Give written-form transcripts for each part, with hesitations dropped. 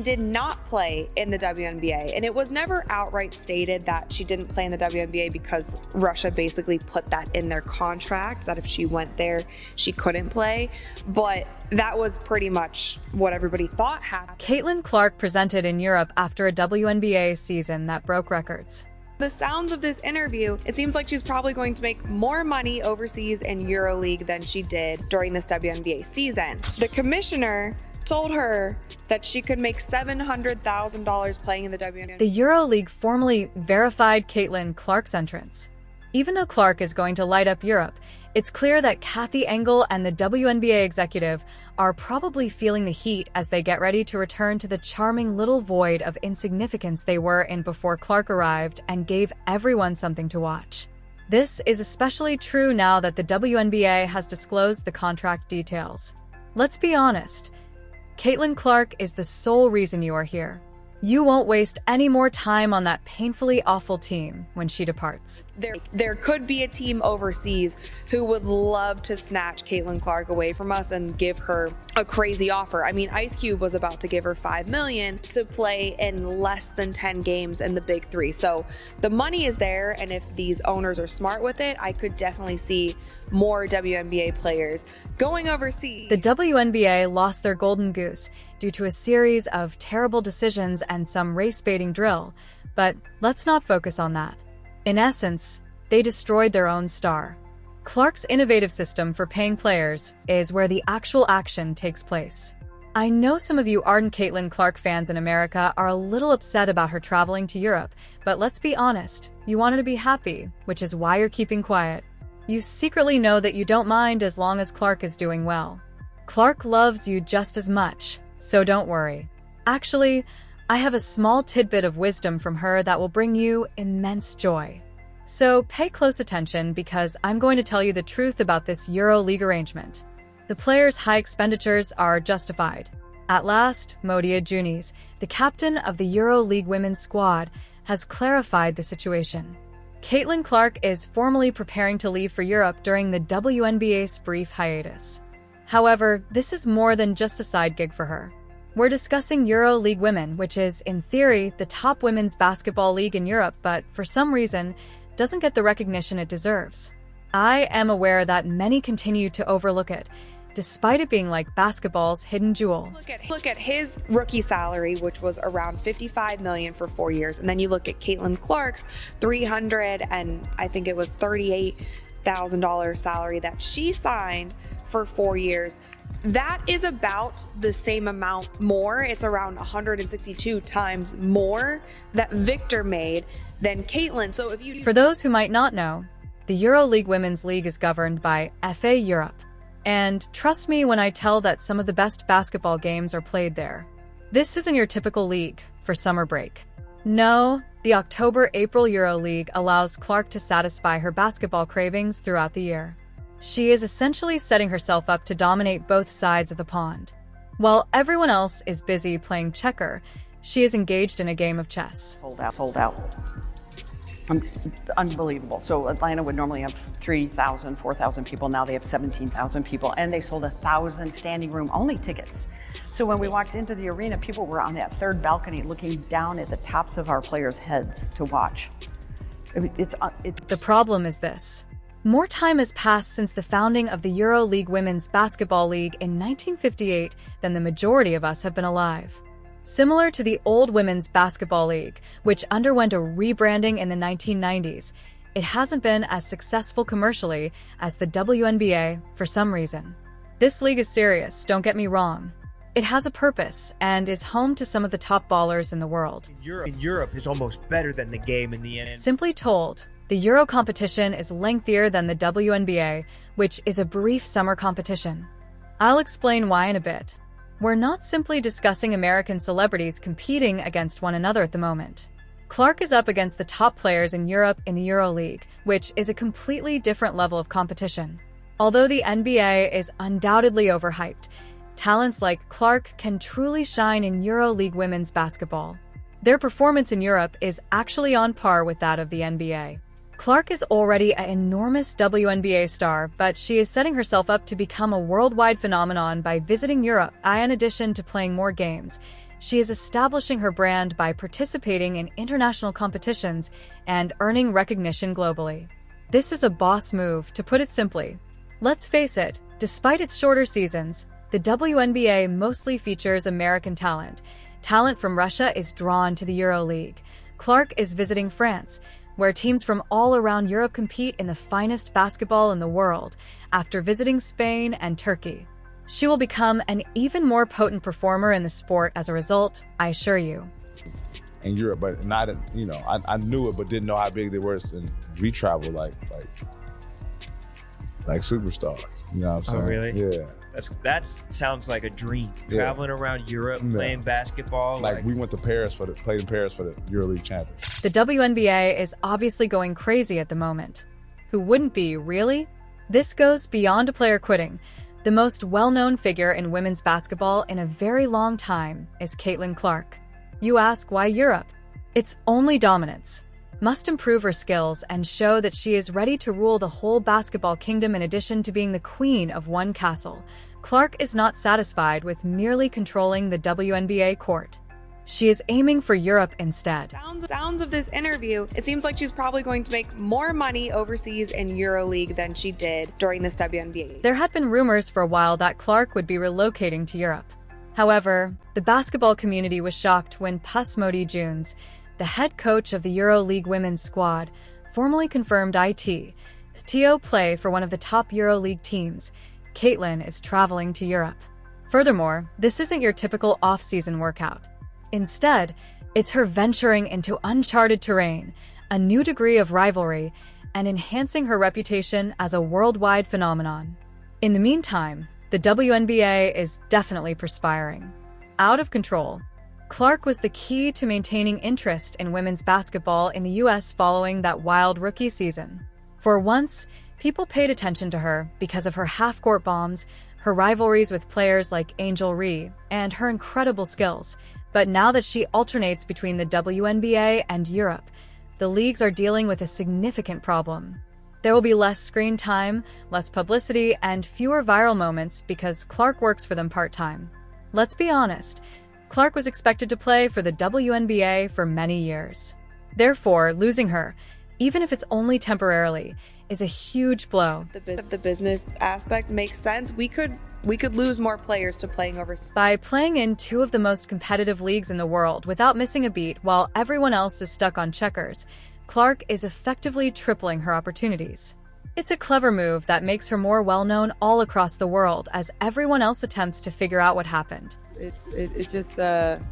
did not play in the WNBA. And it was never outright stated that she didn't play in the WNBA because Russia basically put that in their contract, that if she went there, she couldn't play. But that was pretty much what everybody thought happened. Caitlin Clark presented in Europe after a WNBA season that broke records. The sounds of this interview, it seems like she's probably going to make more money overseas in EuroLeague than she did during this WNBA season. The commissioner told her that she could make $700,000 playing in the WNBA. The EuroLeague formally verified Caitlin Clark's entrance. Even though Clark is going to light up Europe, it's clear that Kathy Engel and the WNBA executive are probably feeling the heat as they get ready to return to the charming little void of insignificance they were in before Clark arrived and gave everyone something to watch. This is especially true now that the WNBA has disclosed the contract details. Let's be honest, Caitlin Clark is the sole reason you are here. You won't waste any more time on that painfully awful team when she departs. There could be a team overseas who would love to snatch Caitlin Clark away from us and give her a crazy offer. I mean, Ice Cube was about to give her $5 million to play in less than 10 games in the Big Three. So the money is there, and if these owners are smart with it, I could definitely see more WNBA players going overseas. The WNBA lost their golden goose due to a series of terrible decisions and some race-baiting drill, but let's not focus on that. In essence, they destroyed their own star. Clark's innovative system for paying players is where the actual action takes place. I know some of you ardent Caitlin Clark fans in America are a little upset about her traveling to Europe, but let's be honest, you want her to be happy, which is why you're keeping quiet. You secretly know that you don't mind as long as Clark is doing well. Clark loves you just as much, so don't worry. Actually, I have a small tidbit of wisdom from her that will bring you immense joy. So pay close attention because I'm going to tell you the truth about this EuroLeague arrangement. The players' high expenditures are justified. At last, Modia Junis, the captain of the EuroLeague women's squad, has clarified the situation. Caitlin Clark is formally preparing to leave for Europe during the WNBA's brief hiatus. However, this is more than just a side gig for her. We're discussing EuroLeague Women, which is, in theory, the top women's basketball league in Europe, but for some reason, doesn't get the recognition it deserves. I am aware that many continue to overlook it, despite it being like basketball's hidden jewel. Look at his rookie salary, which was around $55 million for 4 years, and then you look at Caitlin Clark's $300 and I think it was $38,000 salary that she signed for 4 years. That is about the same amount more. It's around 162 times more that Victor made than Caitlin. So if you... For those who might not know, the EuroLeague Women's League is governed by FA Europe. And trust me when I tell that some of the best basketball games are played there. This isn't your typical league for summer break. No, the October-April EuroLeague allows Clark to satisfy her basketball cravings throughout the year. She is essentially setting herself up to dominate both sides of the pond. While everyone else is busy playing checker, she is engaged in a game of chess. Sold out. Unbelievable. So Atlanta would normally have 3,000, 4,000 people. Now they have 17,000 people, and they sold 1,000 standing room only tickets. So when we walked into the arena, people were on that third balcony looking down at the tops of our players' heads to watch. The problem is this. More time has passed since the founding of the EuroLeague Women's Basketball League in 1958 than the majority of us have been alive. Similar to the old Women's Basketball League, which underwent a rebranding in the 1990s, it hasn't been as successful commercially as the WNBA for some reason. This league is serious, don't get me wrong. It has a purpose and is home to some of the top ballers in the world. Europe is almost better than the game in the end. Simply told, the Euro competition is lengthier than the WNBA, which is a brief summer competition. I'll explain why in a bit. We're not simply discussing American celebrities competing against one another at the moment. Clark is up against the top players in Europe in the EuroLeague, which is a completely different level of competition. Although the NBA is undoubtedly overhyped, talents like Clark can truly shine in EuroLeague women's basketball. Their performance in Europe is actually on par with that of the NBA. Clark is already an enormous WNBA star, but she is setting herself up to become a worldwide phenomenon by visiting Europe. In addition to playing more games, she is establishing her brand by participating in international competitions and earning recognition globally. This is a boss move, to put it simply. Let's face it, despite its shorter seasons, the WNBA mostly features American talent. Talent from Russia is drawn to the EuroLeague. Clark is visiting France, where teams from all around Europe compete in the finest basketball in the world, after visiting Spain and Turkey. She will become an even more potent performer in the sport as a result, I assure you. In Europe, but not, I knew it, but didn't know how big they were. And we travel like superstars. You know what I'm saying? Oh, really? Yeah. That sounds like a dream. Yeah. Traveling around Europe, playing basketball. Like we went to Paris played in Paris for the EuroLeague championship. The WNBA is obviously going crazy at the moment. Who wouldn't be, really? This goes beyond a player quitting. The most well-known figure in women's basketball in a very long time is Caitlin Clark. You ask, why Europe? It's only dominance. Must improve her skills and show that she is ready to rule the whole basketball kingdom in addition to being the queen of one castle. Clark is not satisfied with merely controlling the WNBA court. She is aiming for Europe instead. Sounds of this interview, it seems like she's probably going to make more money overseas in EuroLeague than she did during this WNBA. There had been rumors for a while that Clark would be relocating to Europe. However, the basketball community was shocked when Pusmodi Jones, the head coach of the EuroLeague women's squad, formally confirmed TO play for one of the top EuroLeague teams. Caitlin is traveling to Europe. Furthermore, this isn't your typical off-season workout. Instead, it's her venturing into uncharted terrain, a new degree of rivalry, and enhancing her reputation as a worldwide phenomenon. In the meantime, the WNBA is definitely perspiring. Out of control. Clark was the key to maintaining interest in women's basketball in the U.S. following that wild rookie season. For once, people paid attention to her because of her half-court bombs, her rivalries with players like Angel Reese, and her incredible skills. But now that she alternates between the WNBA and Europe, the leagues are dealing with a significant problem. There will be less screen time, less publicity, and fewer viral moments because Clark works for them part-time. Let's be honest, Clark was expected to play for the WNBA for many years. Therefore, losing her, even if it's only temporarily, is a huge blow. The business aspect makes sense. We could lose more players to playing overseas. By playing in two of the most competitive leagues in the world without missing a beat while everyone else is stuck on checkers, Clark is effectively tripling her opportunities. It's a clever move that makes her more well-known all across the world as everyone else attempts to figure out what happened. It's just the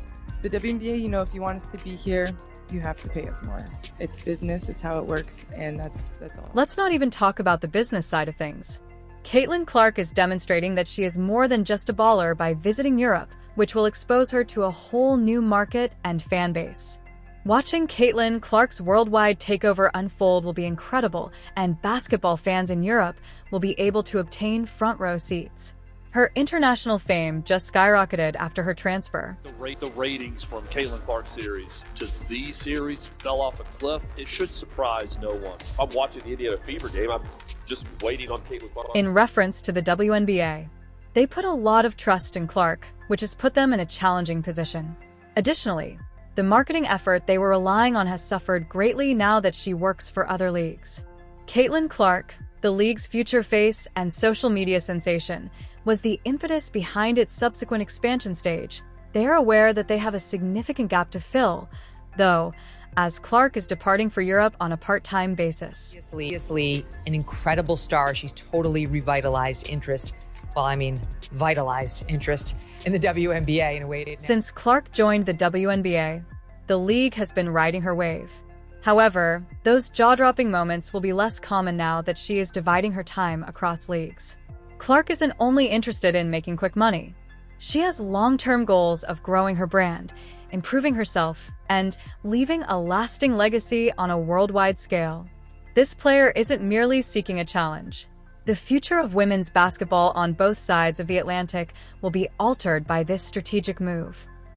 WNBA, if you want us to be here, you have to pay us more. It's business, it's how it works, and that's all. Let's not even talk about the business side of things. Caitlin Clark is demonstrating that she is more than just a baller by visiting Europe, which will expose her to a whole new market and fan base. Watching Caitlin Clark's worldwide takeover unfold will be incredible, and basketball fans in Europe will be able to obtain front-row seats. Her international fame just skyrocketed after her transfer. The ratings from Caitlin Clark's series to these series fell off a cliff. It should surprise no one. I'm watching the Indiana Fever game. I'm just waiting on Caitlin Clark. In reference to the WNBA, they put a lot of trust in Clark, which has put them in a challenging position. Additionally, the marketing effort they were relying on has suffered greatly now that she works for other leagues. Caitlin Clark, the league's future face and social media sensation, was the impetus behind its subsequent expansion stage. They are aware that they have a significant gap to fill, though, as Clark is departing for Europe on a part-time basis. Obviously, an incredible star. She's totally revitalized interest. Vitalized interest in the WNBA in a way. Since Clark joined the WNBA, the league has been riding her wave. However, those jaw-dropping moments will be less common now that she is dividing her time across leagues. Clark isn't only interested in making quick money. She has long-term goals of growing her brand, improving herself, and leaving a lasting legacy on a worldwide scale. This player isn't merely seeking a challenge. The future of women's basketball on both sides of the Atlantic will be altered by this strategic move.